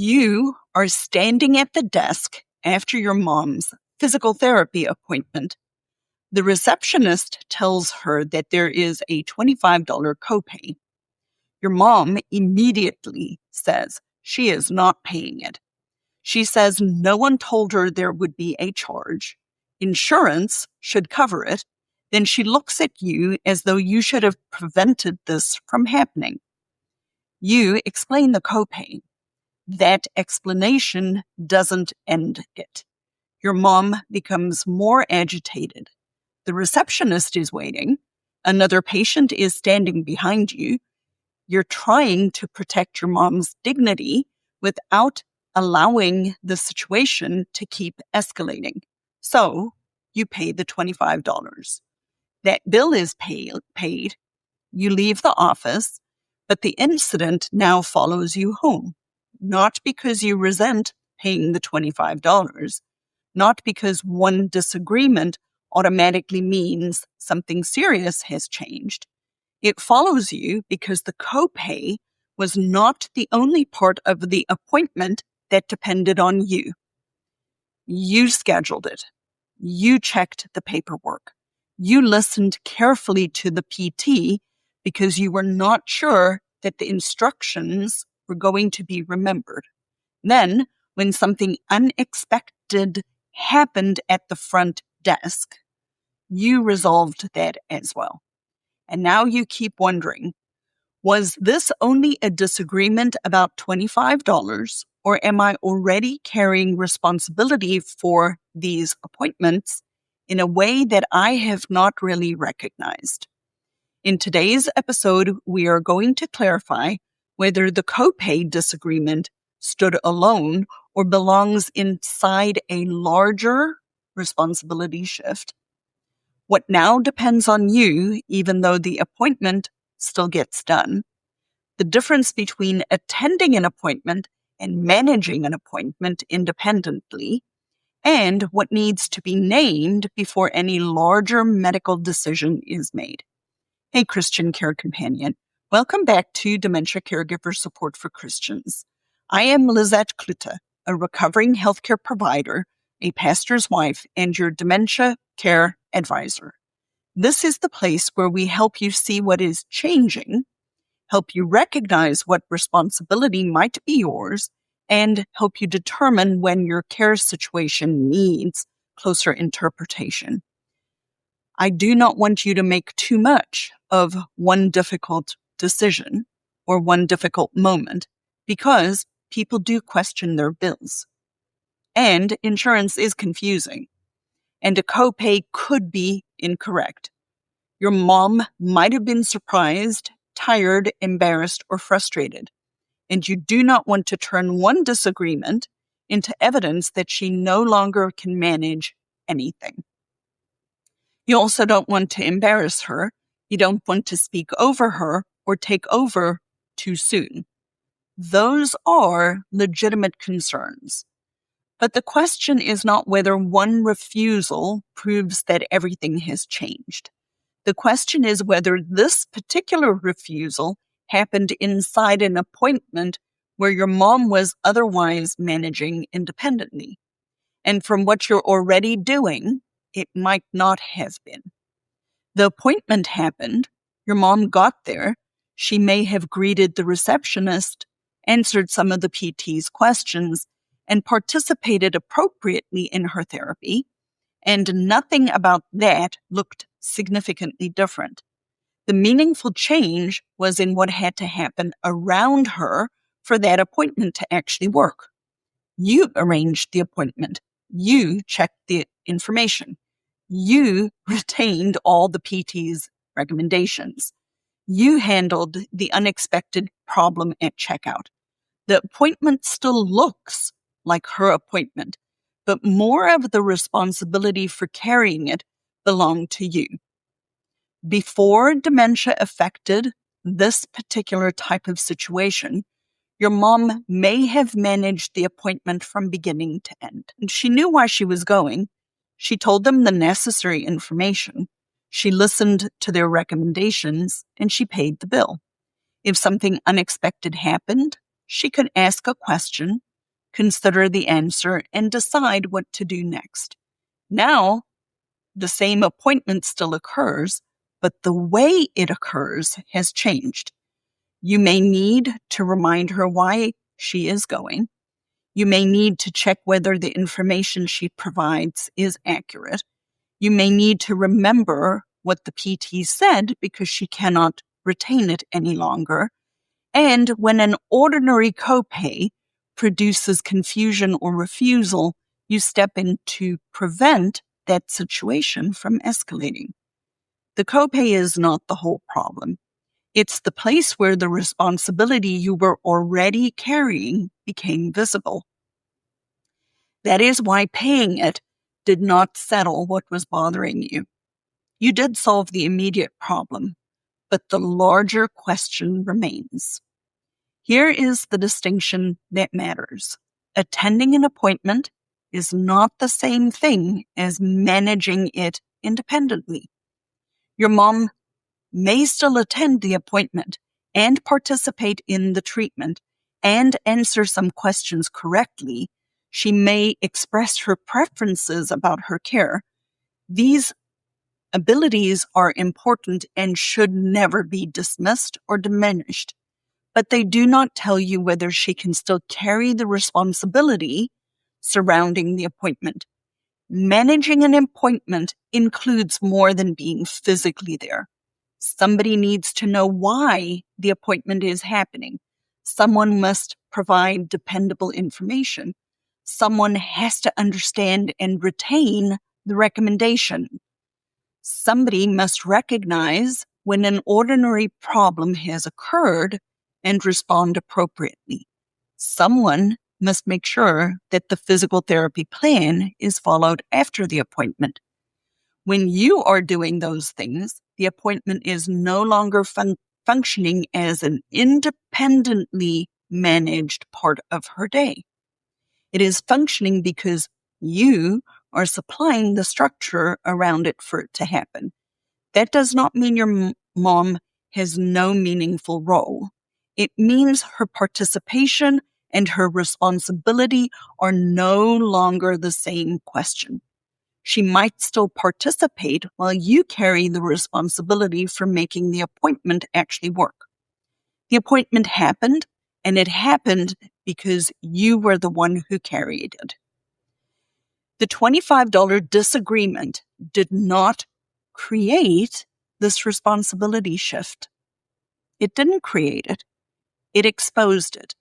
You are standing at the desk after your mom's physical therapy appointment. The receptionist tells her that there is a $25 copay. Your mom immediately says she is not paying it. She says no one told her there would be a charge. Insurance should cover it. Then she looks at you as though you should have prevented this from happening. You explain the copay. That explanation doesn't end it. Your mom becomes more agitated. The receptionist is waiting. Another patient is standing behind you. You're trying to protect your mom's dignity without allowing the situation to keep escalating. So you pay the $25. That bill is paid. You leave the office, but the incident now follows you home. Not because you resent paying the $25, not because one disagreement automatically means something serious has changed. It follows you because the copay was not the only part of the appointment that depended on you. You scheduled it. You checked the paperwork. You listened carefully to the PT because you were not sure that the instructions were going to be remembered. Then, when something unexpected happened at the front desk, you resolved that as well. And now you keep wondering, was this only a disagreement about $25, or am I already carrying responsibility for these appointments in a way that I have not really recognized? In today's episode, we are going to clarify whether the copay disagreement stood alone or belongs inside a larger responsibility shift. What now depends on you, even though the appointment still gets done. The difference between attending an appointment and managing an appointment independently, and what needs to be named before any larger medical decision is made. Hey, Christian Care Companion. Welcome back to Dementia Caregiver Support for Christians. I am Lizette Klute, a recovering healthcare provider, a pastor's wife, and your dementia care advisor. This is the place where we help you see what is changing, help you recognize what responsibility might be yours, and help you determine when your care situation needs closer interpretation. I do not want you to make too much of one difficult decision or one difficult moment because people do question their bills. And insurance is confusing. And a copay could be incorrect. Your mom might have been surprised, tired, embarrassed, or frustrated. And you do not want to turn one disagreement into evidence that she no longer can manage anything. You also don't want to embarrass her. You don't want to speak over her or take over too soon. Those are legitimate concerns. But the question is not whether one refusal proves that everything has changed. The question is whether this particular refusal happened inside an appointment where your mom was otherwise managing independently. And from what you're already doing, it might not have been. The appointment happened. Your mom got there. She may have greeted the receptionist, answered some of the PT's questions, and participated appropriately in her therapy. And nothing about that looked significantly different. The meaningful change was in what had to happen around her for that appointment to actually work. You arranged the appointment. You checked the information. You retained all the PT's recommendations. You handled the unexpected problem at checkout. The appointment still looks like her appointment, but more of the responsibility for carrying it belonged to you. Before dementia affected this particular type of situation, your mom may have managed the appointment from beginning to end. And she knew why she was going. She told them the necessary information. She listened to their recommendations, and she paid the bill. If something unexpected happened, she could ask a question consider the answer, and decide what to do next. Now, the same appointment still occurs, but the way it occurs has changed. You may need to remind her why she is going. You may need to check whether the information she provides is accurate. You may need to remember what the PT said because she cannot retain it any longer. And when an ordinary copay produces confusion or refusal, you step in to prevent that situation from escalating. The copay is not the whole problem. It's the place where the responsibility you were already carrying became visible. That is why paying it did not settle what was bothering you. You did solve the immediate problem, but the larger question remains. Here is the distinction that matters. Attending an appointment is not the same thing as managing it independently. Your mom may still attend the appointment and participate in the treatment and answer some questions correctly. She may express her preferences about her care. These abilities are important and should never be dismissed or diminished, but they do not tell you whether she can still carry the responsibility surrounding the appointment. Managing an appointment includes more than being physically there. Somebody needs to know why the appointment is happening. Someone must provide dependable information. Someone has to understand and retain the recommendation. Somebody must recognize when an ordinary problem has occurred and respond appropriately. Someone must make sure that the physical therapy plan is followed after the appointment. When you are doing those things, the appointment is no longer functioning as an independently managed part of her day. It is functioning because you are supplying the structure around it for it to happen. That does not mean your mom has no meaningful role. It means her participation and her responsibility are no longer the same question. She might still participate while you carry the responsibility for making the appointment actually work. The appointment happened, and it happened because you were the one who carried it. The $25 disagreement did not create this responsibility shift. It didn't create it. It exposed it.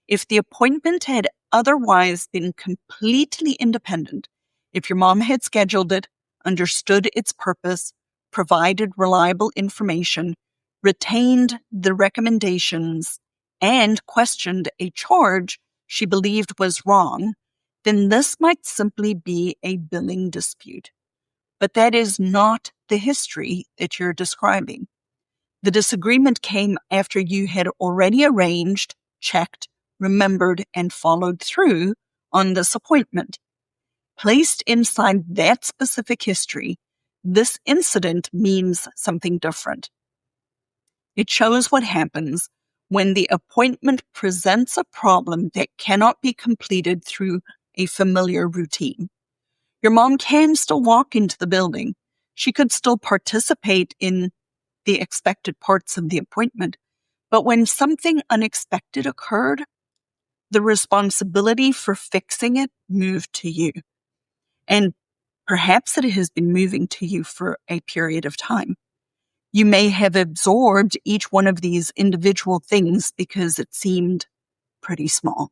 If the appointment had otherwise been completely independent, if your mom had scheduled it, understood its purpose, provided reliable information, retained the recommendations, and questioned a charge she believed was wrong, then this might simply be a billing dispute. But that is not the history that you're describing. The disagreement came after you had already arranged, checked, remembered, and followed through on this appointment. Placed inside that specific history, this incident means something different. It shows what happens when the appointment presents a problem that cannot be completed through a familiar routine. Your mom can still walk into the building. She could still participate in the expected parts of the appointment. But when something unexpected occurred, the responsibility for fixing it moved to you. And perhaps it has been moving to you for a period of time. You may have absorbed each one of these individual things because it seemed pretty small.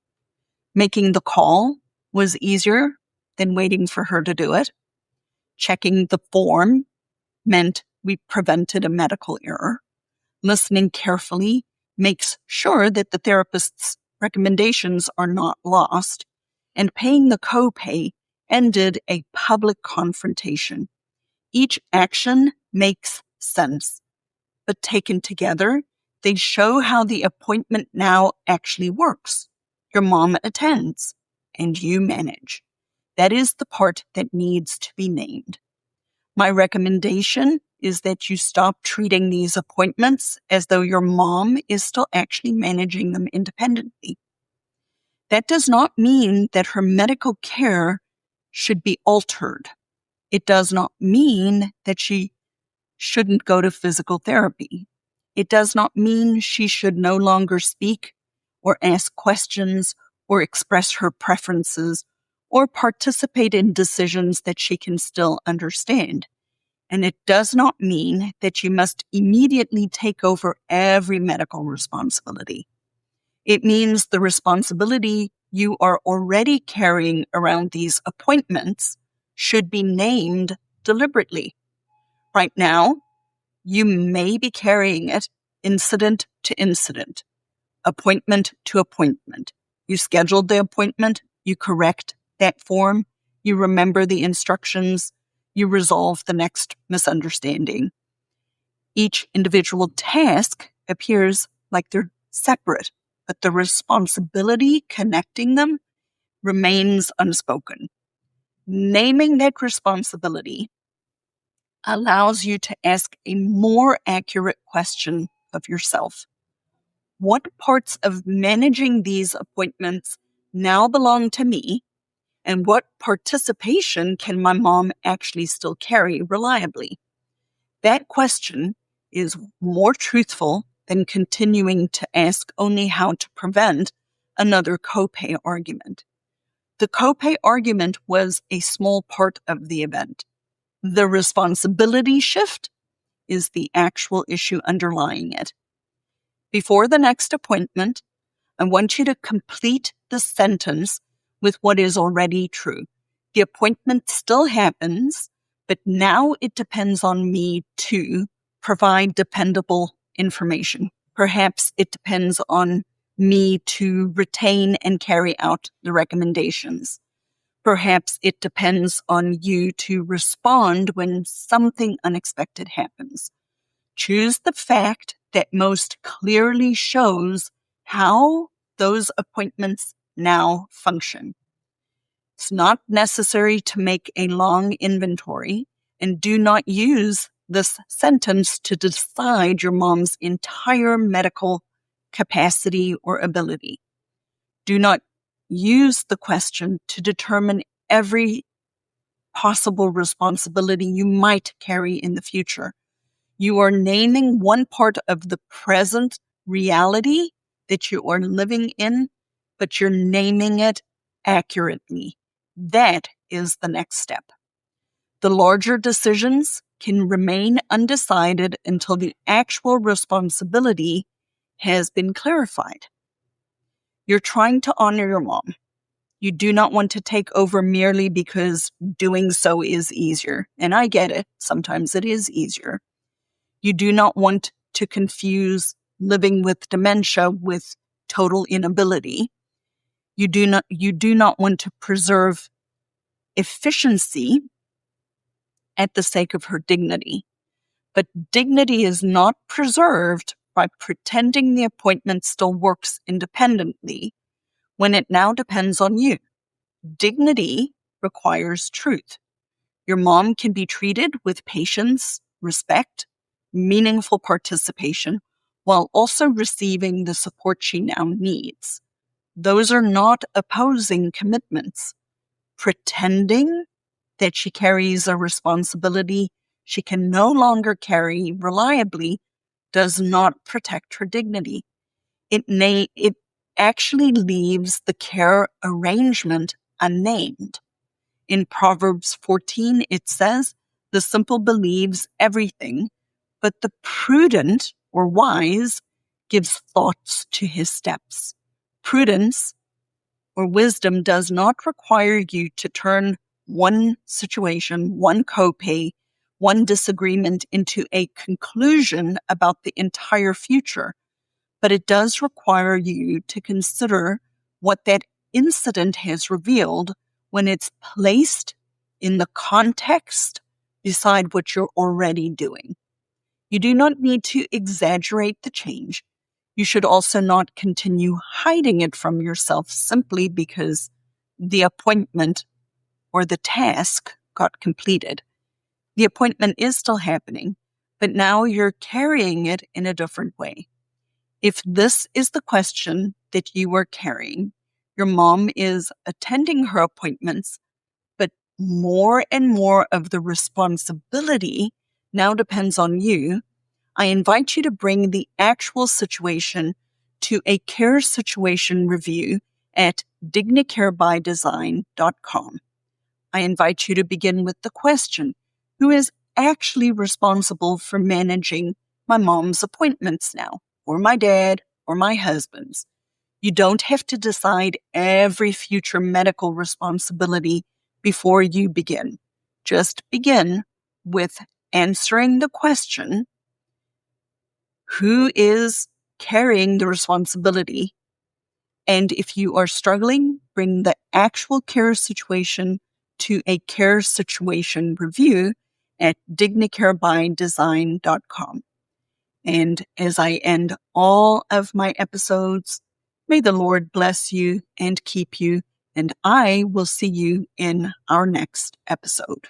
Making the call was easier than waiting for her to do it. Checking the form meant we prevented a medical error. Listening carefully makes sure that the therapist's recommendations are not lost. And paying the copay ended a public confrontation. Each action makes sense, but taken together, they show how the appointment now actually works. Your mom attends, and you manage. That is the part that needs to be named. My recommendation is that you stop treating these appointments as though your mom is still actually managing them independently. That does not mean that her medical care should be altered. It does not mean that she shouldn't go to physical therapy. It does not mean she should no longer speak or ask questions or express her preferences or participate in decisions that she can still understand. And it does not mean that you must immediately take over every medical responsibility. It means the responsibility you are already carrying around these appointments should be named deliberately. Right now, you may be carrying it incident to incident, appointment to appointment. You scheduled the appointment, you correct that form, you remember the instructions, you resolve the next misunderstanding. Each individual task appears like they're separate, but the responsibility connecting them remains unspoken. Naming that responsibility allows you to ask a more accurate question of yourself. What parts of managing these appointments now belong to me, and what participation can my mom actually still carry reliably? That question is more truthful than continuing to ask only how to prevent another copay argument. The copay argument was a small part of the event. The responsibility shift is the actual issue underlying it. Before the next appointment, I want you to complete the sentence with what is already true. The appointment still happens, but now it depends on me to provide dependable information. Perhaps it depends on me to retain and carry out the recommendations. Perhaps it depends on you to respond when something unexpected happens. Choose the fact that most clearly shows how those appointments now function. It's not necessary to make a long inventory, and do not use this sentence to decide your mom's entire medical capacity or ability. Do not use the question to determine every possible responsibility you might carry in the future. You are naming one part of the present reality that you are living in, but you're naming it accurately. That is the next step. The larger decisions can remain undecided until the actual responsibility has been clarified. You're trying to honor your mom. You do not want to take over merely because doing so is easier. And I get it. Sometimes it is easier. You do not want to confuse living with dementia with total inability. You do not want to preserve efficiency at the sake of her dignity. But dignity is not preserved by pretending the appointment still works independently when it now depends on you. Dignity requires truth. Your mom can be treated with patience, respect, meaningful participation, while also receiving the support she now needs. Those are not opposing commitments. Pretending that she carries a responsibility she can no longer carry reliably does not protect her dignity. It actually leaves the care arrangement unnamed. In Proverbs 14, it says, "The simple believes everything, but the prudent or wise gives thoughts to his steps." Prudence or wisdom does not require you to turn one situation, one copay, one disagreement into a conclusion about the entire future. But it does require you to consider what that incident has revealed when it's placed in the context beside what you're already doing. You do not need to exaggerate the change. You should also not continue hiding it from yourself simply because the appointment or the task got completed. The appointment is still happening, but now you're carrying it in a different way. If this is the question that you are carrying, Your mom is attending her appointments, but more and more of the responsibility now depends on you. I invite you to bring the actual situation to a care situation review at dignicarebydesign.com. I invite you to begin with the question, who is actually responsible for managing my mom's appointments now, or my dad, or my husband's? You don't have to decide every future medical responsibility before you begin. Just begin with answering the question, who is carrying the responsibility? And if you are struggling, bring the actual care situation to a care situation review at dignicarebydesign.com. And as I end all of my episodes, may the Lord bless you and keep you, and I will see you in our next episode.